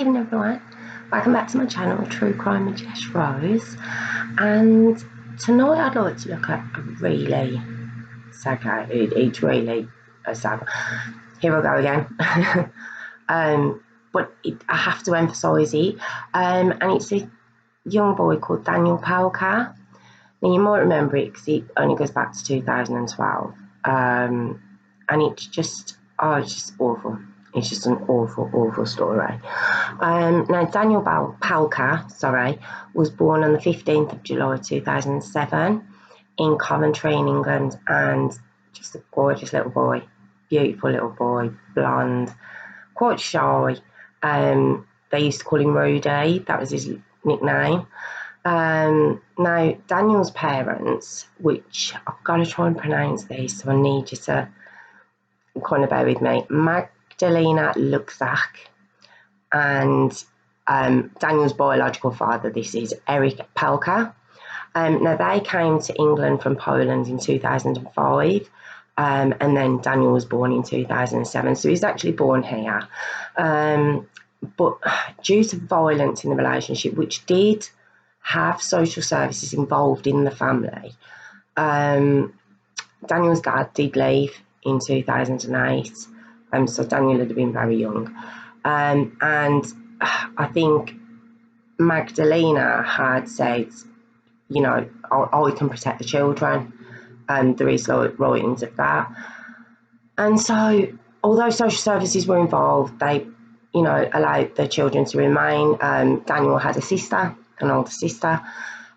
evening, everyone. Welcome back to my channel, True Crime with Jess Rose. And tonight I'd like to look at a really sad case. It's really a sad. Here I go again. But I have to emphasise it. And it's a young boy called Daniel Pelka. Now you might remember it because it only goes back to 2012. And it's just awful. It's just an awful, awful story. Now, Daniel Pelka, was born on the 15th of July 2007 in Coventry in England, and just a gorgeous little boy, beautiful little boy, blonde, quite shy. They used to call him Rudy, that was his nickname. Now, Daniel's parents, which I've got to try and pronounce these, so I need you to kind of bear with me, Magdalena Luxach, and Daniel's biological father, this is Eric Pelka. Now, they came to England from Poland in 2005, and then Daniel was born in 2007, so he's actually born here. But due to violence in the relationship, which did have social services involved in the family, Daniel's dad did leave in 2008, so Daniel had been very young. And I think Magdalena had said, you know, I can protect the children, and there is like writings of that. And so, although social services were involved, they, you know, allowed the children to remain. Daniel had a sister, an older sister.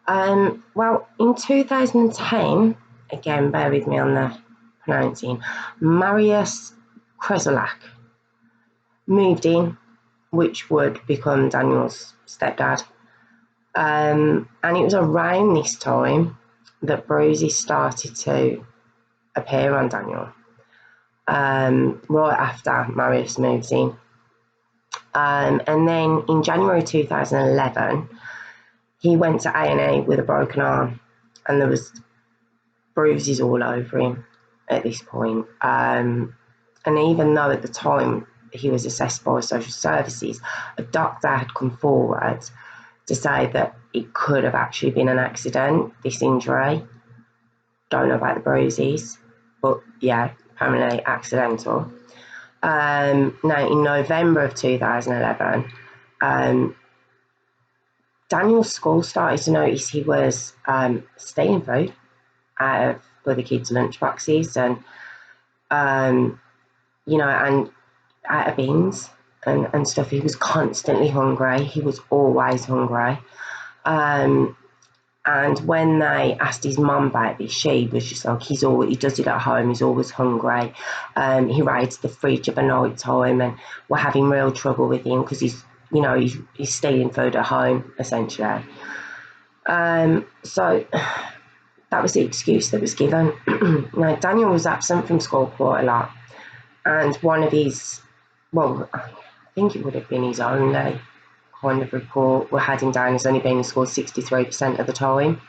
Well, in 2010, again, bear with me on the pronouncing, Marius Kresolak moved in, which would become Daniel's stepdad. And it was around this time that bruises started to appear on Daniel, right after Marius moves in. And then in January 2011, he went to A&E with a broken arm, and there was bruises all over him at this point. And even though at the time he was assessed by social services, a doctor had come forward to say that it could have actually been an accident, this injury. Don't know about the bruises, but yeah, apparently accidental. Now, in November of 2011, Daniel's school started to notice he was stealing food out of other kids' lunchboxes, and you know, and out of bins and stuff. He was constantly hungry. He was always hungry. And when they asked his mum about this, she was just like, he does it at home. He's always hungry. He raids the fridge at night time, and we're having real trouble with him because he's stealing food at home, essentially. So that was the excuse that was given. Now, Daniel was absent from school quite a lot, and one of his, well, I think it would have been his only kind of report, we had him down as only being in school 63% of the time.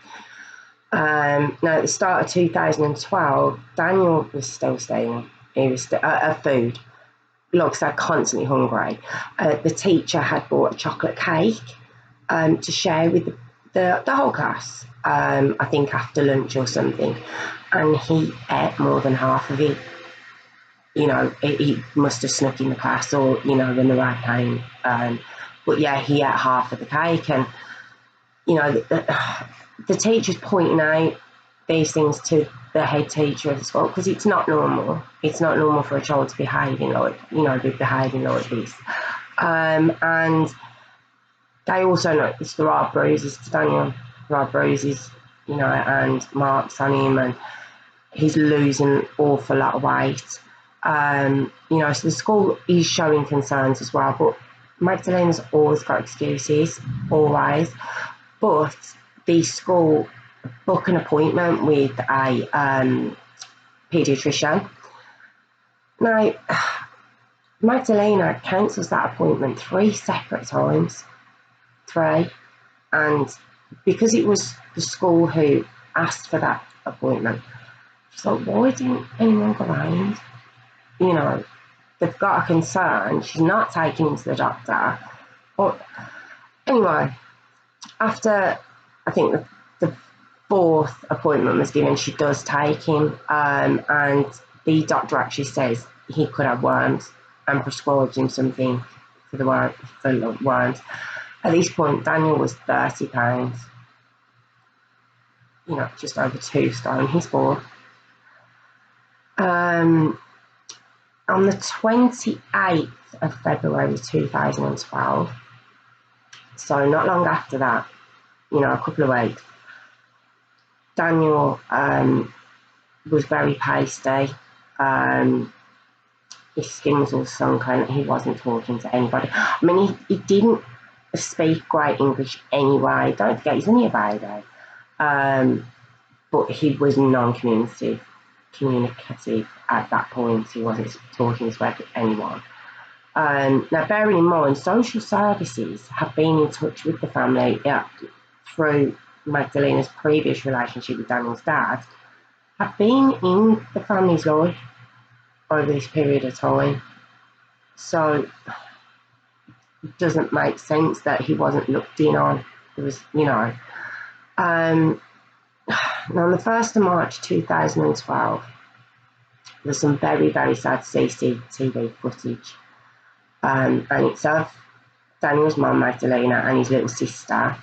Now, at the start of 2012, Daniel was still stealing. He was food. Like I said, constantly hungry. The teacher had bought a chocolate cake to share with the whole class, I think after lunch or something, and he ate more than half of it. You know, he must have snuck in the class, or, you know, when the right came. But yeah, he ate half of the cake, and, you know, the teacher's pointing out these things to the head teacher of the school, because it's not normal. It's not normal for a child to be behaving like this. And they also noticed there are bruises to Daniel. There are bruises, you know, and marks on him, and he's losing an awful lot of weight. You know, so the school is showing concerns as well, but Magdalena's always got excuses, always. But the school book an appointment with a paediatrician. Now, Magdalena cancels that appointment 3 separate times. 3. And because it was the school who asked for that appointment, she's like, why didn't anyone go round? You know, they've got a concern. She's not taking him to the doctor. But anyway, after I think the fourth appointment was given, she does take him, and the doctor actually says he could have worms and prescribes him something for the worms. At this point, Daniel was 30 pounds, just over 2 stone. He's 4. On the 28th of February 2012, so not long after that, a couple of weeks, Daniel was very pasty. His skin was all sunken. He wasn't talking to anybody. I mean, he didn't speak great English anyway. Don't forget, he's only a baby. But he was non-communicative at that point. He wasn't talking to anyone. Now, bearing in mind, social services have been in touch with the family through Magdalena's previous relationship with Daniel's dad, have been in the family's life over this period of time. So it doesn't make sense that he wasn't looked in on. It was, now on the 1st of March 2012, there's some very, very sad CCTV footage. And it's of Daniel's mum, Magdalena, and his little sister.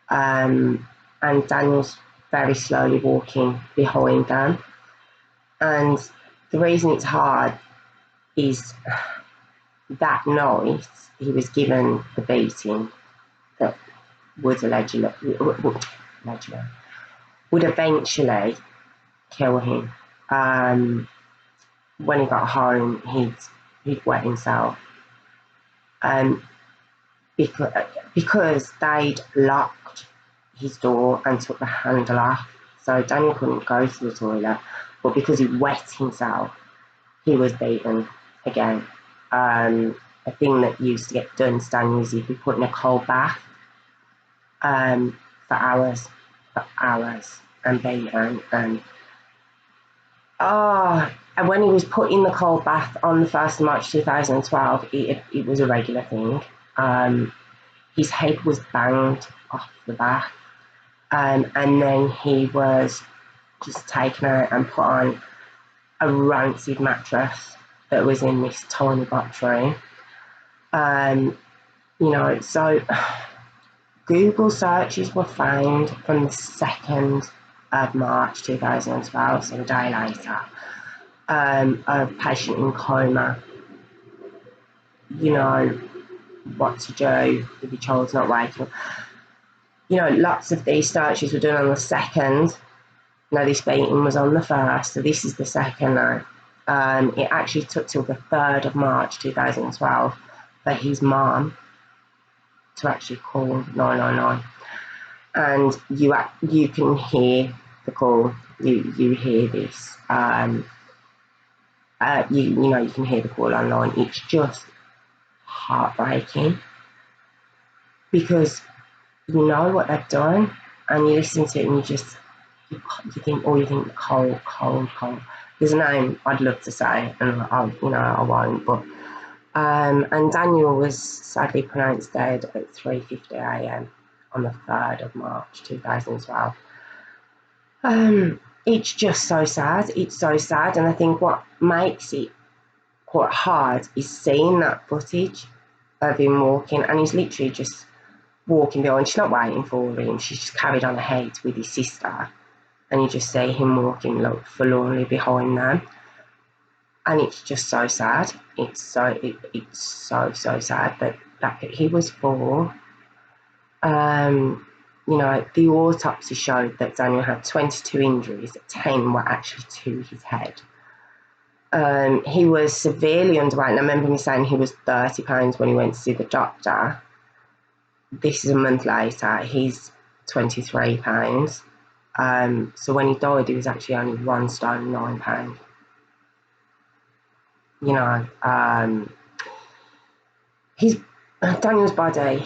And Daniel's very slowly walking behind them. And the reason it's hard is that night he was given the beating that would eventually kill him. When he got home, he'd wet himself. Because they'd locked his door and took the handle off, so Daniel couldn't go to the toilet. But because he wet himself, he was beaten again. A thing that used to get done to Daniel is he'd be put in a cold bath for hours and beaten. And when he was put in the cold bath on the 1st of March 2012, it was a regular thing. His head was banged off the bath, and then he was just taken out and put on a rancid mattress that was in this tiny box room. So Google searches were found from the 2nd of March 2012, so a day later, a patient in coma. What to do if your child's not waking. Lots of these searches were done on the 2nd. Now, this beating was on the 1st, so this is the 2nd now. It actually took till the 3rd of March 2012 for his mum to actually call 999. And you can hear the call. You hear this. You can hear the call online. It's just heartbreaking because you know what they've done, and you listen to it and you think cold. There's a name I'd love to say, and I won't. But and Daniel was sadly pronounced dead at 3:50 a.m. on the 3rd of March 2012. It's just so sad. It's so sad, and I think what makes it quite hard is seeing that footage of him walking, and he's literally just walking behind. She's not waiting for him. She's just carried on ahead with his sister, and you just see him walking forlornly behind them, and it's just so sad. It's so sad that he was 4. The autopsy showed that Daniel had 22 injuries. 10 were actually to his head. He was severely underweight, and I remember me saying he was 30 pounds when he went to see the doctor. This is a month later. He's 23 pounds. So when he died, he was actually only 1 stone 9 pounds. Daniel's body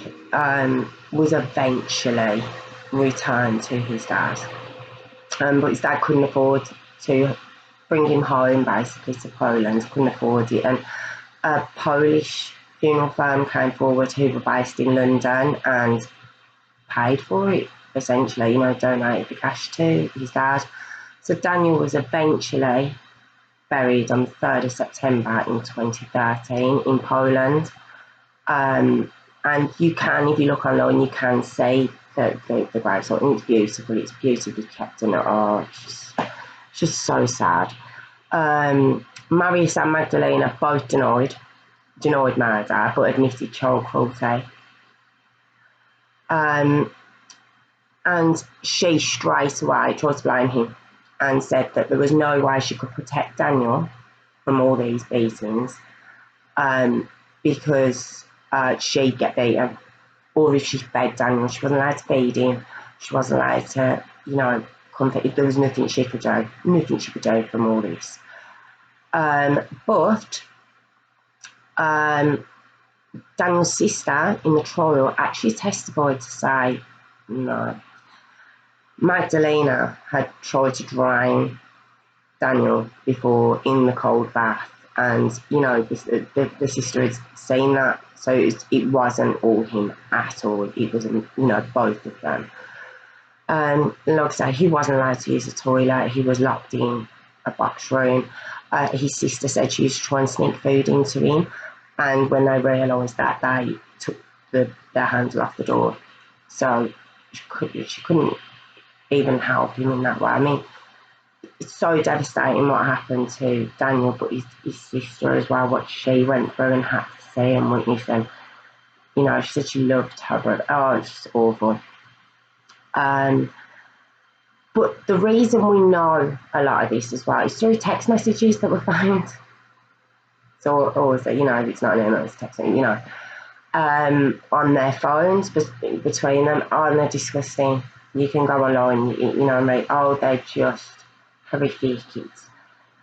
was eventually returned to his dad, but his dad couldn't afford to bring him home, basically, to Poland. Couldn't afford it, and a Polish funeral firm came forward who were based in London and paid for it, essentially, donated the cash to his dad. So Daniel was eventually buried on the 3rd of September in 2013 in Poland. And you can, if you look online, you can see the gravesite, and it's beautiful. It's beautifully kept, and it's just so sad. Marius and Magdalena both denied murder, but admitted child cruelty. And she straight away tried to blame him and said that there was no way she could protect Daniel from all these beatings, because she'd get beaten, or if she fed Daniel, she wasn't allowed to feed him, she wasn't allowed to, comfort him. There was nothing she could do from all this. But Daniel's sister in the trial actually testified to say no. Magdalena had tried to drown Daniel before in the cold bath, and the sister had seen that, so it wasn't all him at all. It was both of them. Like I say, he wasn't allowed to use the toilet. He was locked in a box room. His sister said she used to try and sneak food into him, and when they realised that, they took their handle off the door, so she couldn't even help him in that way. I mean, it's so devastating what happened to Daniel, but his sister as well, what she went through and had to see and witness, and she said she loved her brother. It's just awful. But the reason we know a lot of this as well is through text messages that were found. So always, it's not an email, it's text, on their phones, between them. They're disgusting. You can go online, and read, they're just horrific. It's,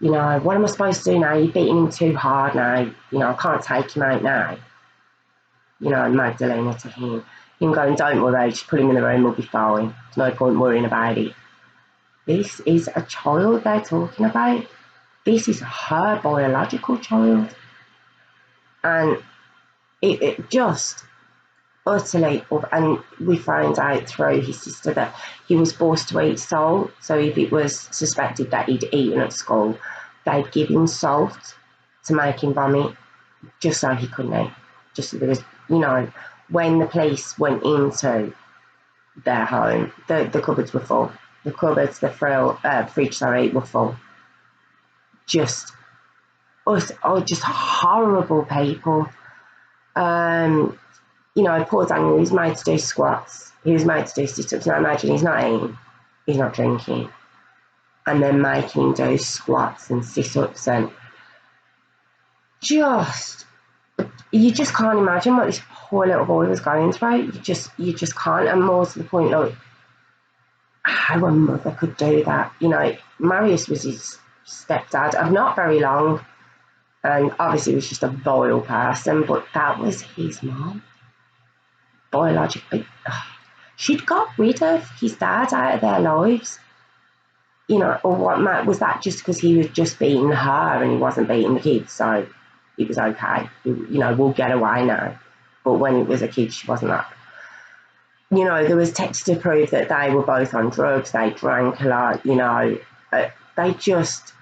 what am I supposed to do now? You're beating him too hard now. I can't take him out now. Magdalena to him. Him going, don't worry, just put him in the room, we'll be fine. There's no point worrying about it. This is a child they're talking about. This is her biological child. And it just utterly, and we found out through his sister that he was forced to eat salt. So if it was suspected that he'd eaten at school, they'd give him salt to make him vomit, just so he couldn't eat. Just so there was, when the police went into their home, the cupboards were full. The cupboards, the fridge, were full. Just horrible people. Poor Daniel, he was made to do squats. He was made to do sit-ups. Now imagine he's not eating, he's not drinking, and then making him do squats and sit-ups, and you just can't imagine what this poor little boy was going through. You just can't. And more to the point, how a mother could do that. Marius was his stepdad of not very long, and obviously was just a vile person, but that was his mom. Biologically, she'd got rid of his dad out of their lives. Or what was that, just because he was just beating her and he wasn't beating the kids, so it was okay. We'll get away now. But when it was a kid, she wasn't that. There was text to prove that they were both on drugs, they drank a lot, they just,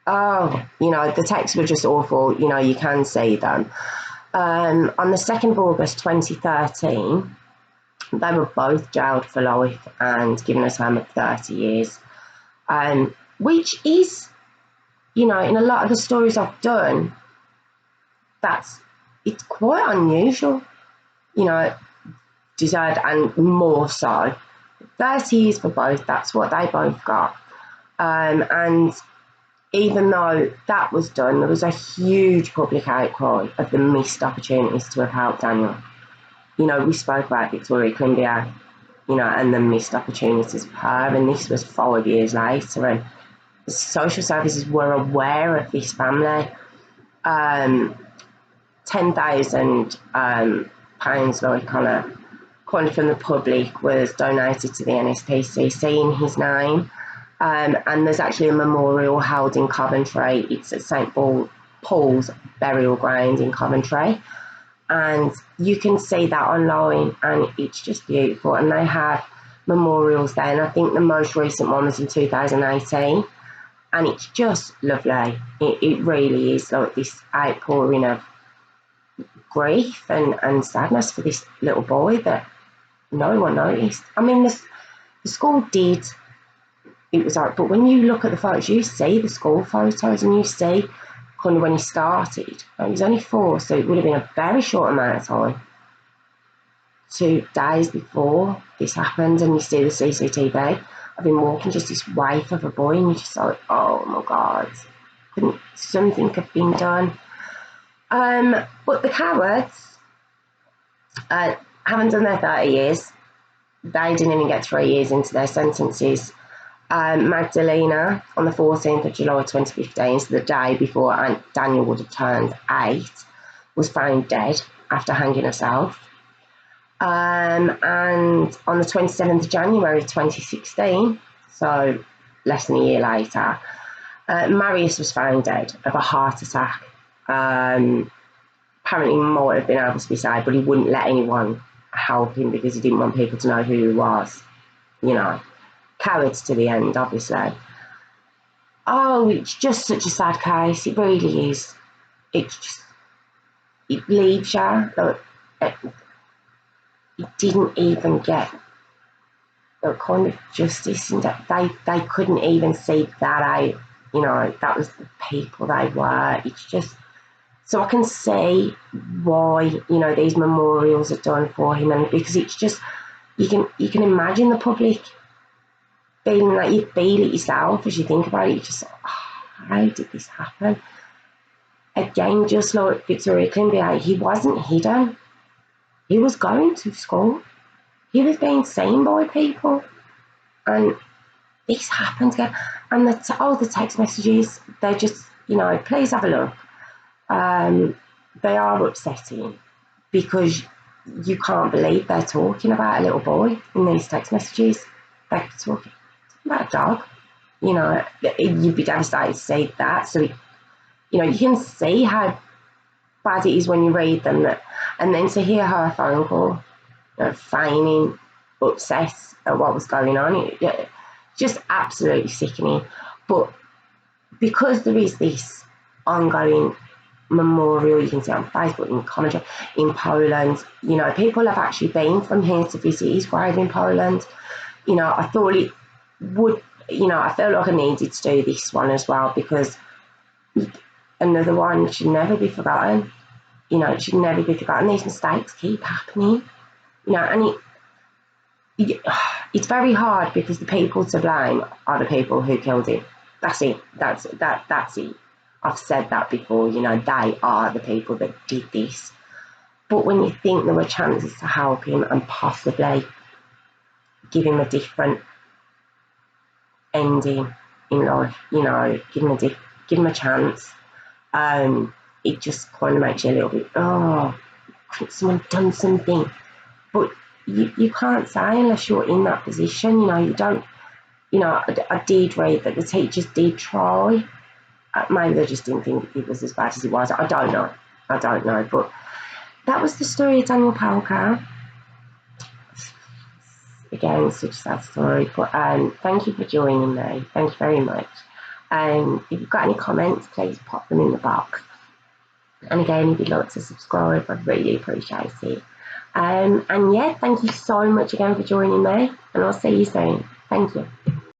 the texts were just awful, you can see them. On the 2nd of August 2013, they were both jailed for life and given a term of 30 years, which is, in a lot of the stories I've done, it's quite unusual, deserved, and more so. 30 years for both, that's what they both got. And even though that was done, there was a huge public outcry of the missed opportunities to have helped Daniel. We spoke about Victoria Columbia, and the missed opportunities for her, and this was 5 years later, and the social services were aware of this family. £10,000 coin from the public was donated to the NSPCC in his name, and there's actually a memorial held in Coventry. It's at St Paul's burial ground in Coventry, And you can see that online, and it's just beautiful. And they have memorials there, and I think the most recent one was in 2018, and it's just lovely. It really is like this outpouring of grief and sadness for this little boy that no one noticed. I mean, the school did. It was like, but when you look at the photos, you see the school photos, and you see kind of when he started. He was only 4, so it would have been a very short amount of time. 2 days before this happened, and you see the CCTV. I've been walking just this waif of a boy, and you're just like, oh my God, couldn't something have been done? But the cowards haven't done their 30 years. They didn't even get 3 years into their sentences. Magdalena, on the 14th of July 2015, so the day before Daniel would have turned 8, was found dead after hanging herself. And on the 27th of January 2016, so less than a year later, Marius was found dead of a heart attack. Apparently might have been able to be saved, but he wouldn't let anyone help him because he didn't want people to know who he was. You know, cowards to the end, obviously. Oh, it's just such a sad case. It really is. It's just, it leaves you. Like, it didn't even get the kind of justice, and they couldn't even see that out. You know, that was the people they were. It's just, so I can see why, you know, these memorials are done for him, and because it's just, you can imagine the public feeling like you feel it yourself as you think about it. You just, how did this happen? Again, just like Victoria Climbier, he wasn't hidden. He was going to school. He was being seen by people. And this happened again. And the text messages, they're just, you know, please have a look. They are upsetting because you can't believe they're talking about a little boy in these text messages. They're talking about a dog. You know, you'd be devastated to see that. So, you know, you can see how bad it is when you read them, and then to hear her phone call, you know, feigning upset at what was going on, just absolutely sickening. But because there is this ongoing memorial, you can see on Facebook, in commentary, in Poland, you know, people have actually been from here to visit his grave in Poland. You know, I thought it would, you know, I felt like I needed to do this one as well, because another one should never be forgotten. You know, it should never be forgotten. These mistakes keep happening. You know, and it's very hard because the people to blame are the people who killed him. That's it. That's it. I've said that before. You know, they are the people that did this. But when you think there were chances to help him and possibly give him a different ending in life, you know, give him a chance. It just kind of makes you a little bit, couldn't someone done something? But you can't say unless you're in that position. You know, you don't, you know, I did read that the teachers did try. Maybe they just didn't think it was as bad as it was. I don't know. But that was the story of Daniel Pelka. Again, such a sad story. But thank you for joining me. Thank you very much. If you've got any comments, please pop them in the box. And again, if you'd like to subscribe, I'd really appreciate it. And yeah, thank you so much again for joining me, and I'll see you soon. Thank you.